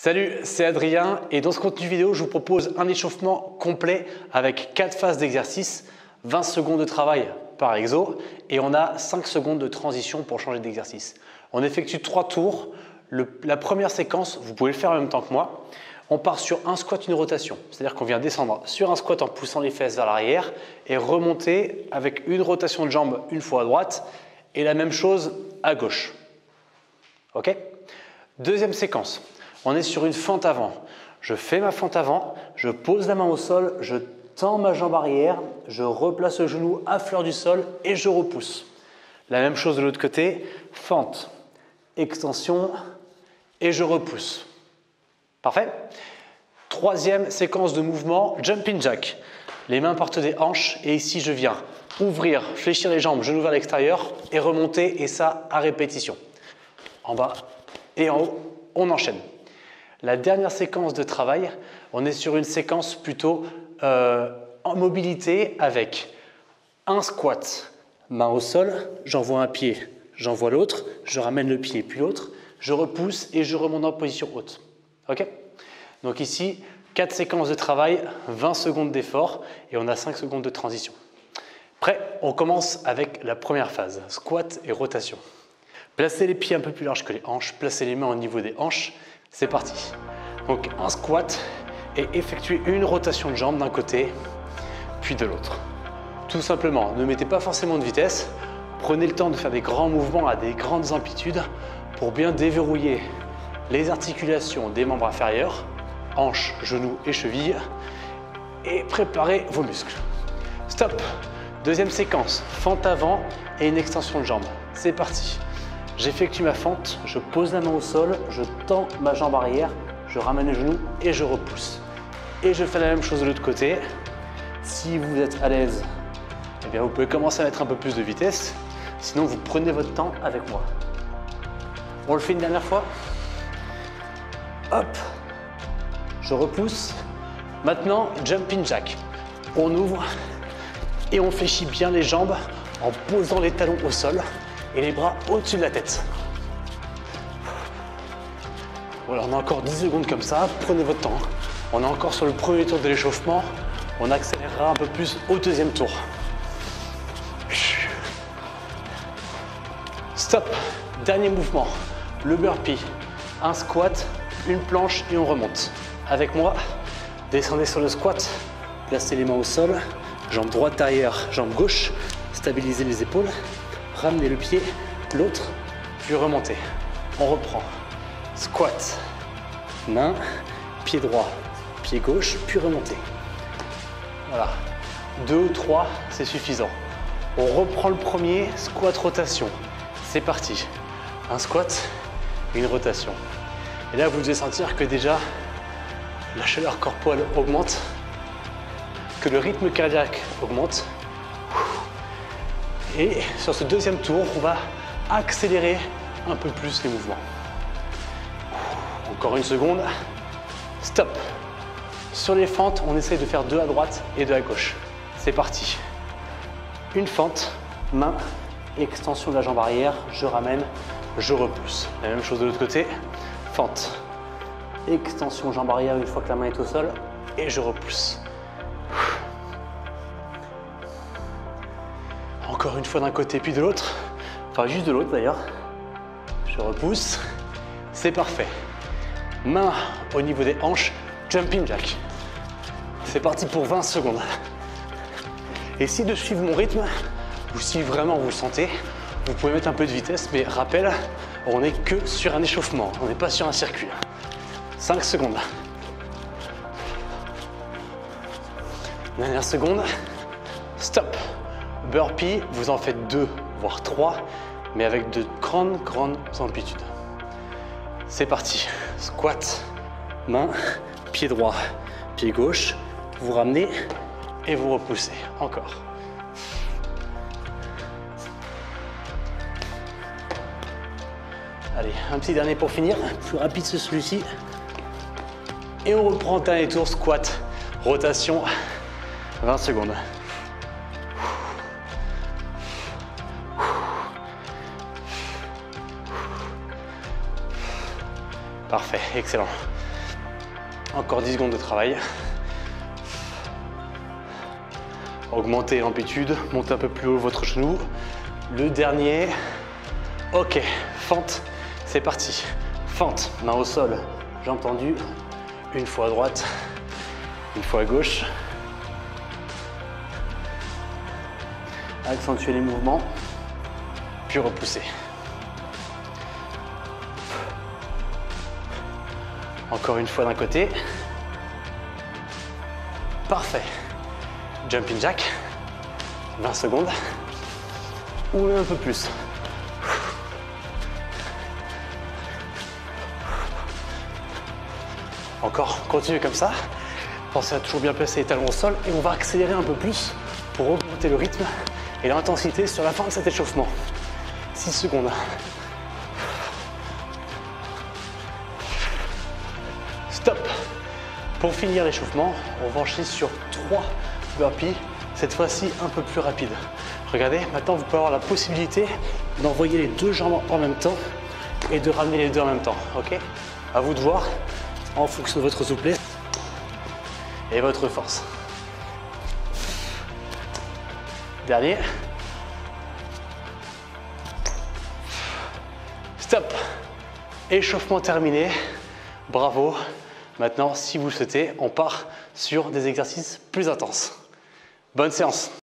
Salut, c'est Adrien et dans ce contenu vidéo, je vous propose un échauffement complet avec 4 phases d'exercice, 20 secondes de travail par exo et on a 5 secondes de transition pour changer d'exercice. On effectue 3 tours. La première séquence, vous pouvez le faire en même temps que moi. On part sur un squat, une rotation. C'est-à-dire qu'on vient descendre sur un squat en poussant les fesses vers l'arrière et remonter avec une rotation de jambe une fois à droite et la même chose à gauche. Ok? Deuxième séquence. On est sur une fente avant. Je fais ma fente avant, je pose la main au sol, je tends ma jambe arrière, je replace le genou à fleur du sol et je repousse. La même chose de l'autre côté, fente, extension et je repousse. Parfait? Troisième séquence de mouvement, jumping jack. Les mains partent des hanches et ici je viens ouvrir, fléchir les jambes, genoux vers l'extérieur et remonter et ça à répétition. En bas et en haut, on enchaîne. La dernière séquence de travail, on est sur une séquence plutôt en mobilité avec un squat, main au sol, j'envoie un pied, j'envoie l'autre, je ramène le pied puis l'autre, je repousse et je remonte en position haute. Ok? Donc ici, 4 séquences de travail, 20 secondes d'effort et on a 5 secondes de transition. Prêt? On commence avec la première phase, squat et rotation. Placez les pieds un peu plus larges que les hanches, placez les mains au niveau des hanches. C'est parti. Donc un squat et effectuez une rotation de jambe d'un côté puis de l'autre. Tout simplement, ne mettez pas forcément de vitesse. Prenez le temps de faire des grands mouvements à des grandes amplitudes pour bien déverrouiller les articulations des membres inférieurs, hanches, genoux et chevilles et préparez vos muscles. Stop. Deuxième séquence, fente avant et une extension de jambe. C'est parti. J'effectue ma fente, je pose la main au sol, je tends ma jambe arrière, je ramène le genou et je repousse. Et je fais la même chose de l'autre côté. Si vous êtes à l'aise, eh bien vous pouvez commencer à mettre un peu plus de vitesse. Sinon, vous prenez votre temps avec moi. On le fait une dernière fois. Hop, je repousse. Maintenant, jumping jack. On ouvre et on fléchit bien les jambes en posant les talons au sol. Et les bras au-dessus de la tête. Voilà, on a encore 10 secondes comme ça, prenez votre temps. On est encore sur le premier tour de l'échauffement, on accélérera un peu plus au deuxième tour. Stop, dernier mouvement, le burpee. Un squat, une planche et on remonte. Avec moi, descendez sur le squat, placez les mains au sol, jambe droite derrière, jambe gauche, stabilisez les épaules. Ramenez le pied, l'autre, puis remontez. On reprend. Squat, main, pied droit, pied gauche, puis remontez. Voilà. 2 ou 3, c'est suffisant. On reprend le premier, squat rotation. C'est parti. Un squat, une rotation. Et là, vous devez sentir que déjà, la chaleur corporelle augmente, que le rythme cardiaque augmente. Et sur ce deuxième tour, on va accélérer un peu plus les mouvements. Encore une seconde. Stop. Sur les fentes, on essaye de faire 2 à droite et 2 à gauche. C'est parti. Une fente, main, extension de la jambe arrière, je ramène, je repousse. La même chose de l'autre côté. Fente, extension jambe arrière une fois que la main est au sol et je repousse. Encore une fois d'un côté puis de l'autre, enfin juste de l'autre d'ailleurs. Je repousse, c'est parfait. Main au niveau des hanches, jumping jack. C'est parti pour 20 secondes. Essayez de suivre mon rythme, ou si vraiment vous le sentez, vous pouvez mettre un peu de vitesse, mais rappel, on n'est que sur un échauffement, on n'est pas sur un circuit. 5 secondes. Dernière seconde, stop. Burpee, vous en faites 2, voire 3, mais avec de grandes amplitudes. C'est parti. Squat, main, pied droit, pied gauche. Vous ramenez et vous repoussez. Encore. Allez, un petit dernier pour finir. Plus rapide que celui-ci. Et on reprend dernier tour, squat, rotation, 20 secondes. Parfait, excellent. Encore 10 secondes de travail. Augmentez l'amplitude, montez un peu plus haut votre genou. Le dernier. Ok, fente, c'est parti. Fente, main au sol, jambes tendues. Une fois à droite, une fois à gauche. Accentuez les mouvements, puis repoussez. Encore une fois d'un côté. Parfait. Jumping jack, 20 secondes, ou un peu plus. Encore, continuez comme ça. Pensez à toujours bien placer les talons au sol et on va accélérer un peu plus pour augmenter le rythme et l'intensité sur la fin de cet échauffement. 6 secondes. Stop. Pour finir l'échauffement, on va enchaîner sur 3 burpees, cette fois-ci un peu plus rapide. Regardez, maintenant vous pouvez avoir la possibilité d'envoyer les 2 jambes en même temps et de ramener les 2 en même temps. Ok? À vous de voir en fonction de votre souplesse et votre force. Dernier. Stop. Échauffement terminé. Bravo. Maintenant, si vous le souhaitez, on part sur des exercices plus intenses. Bonne séance.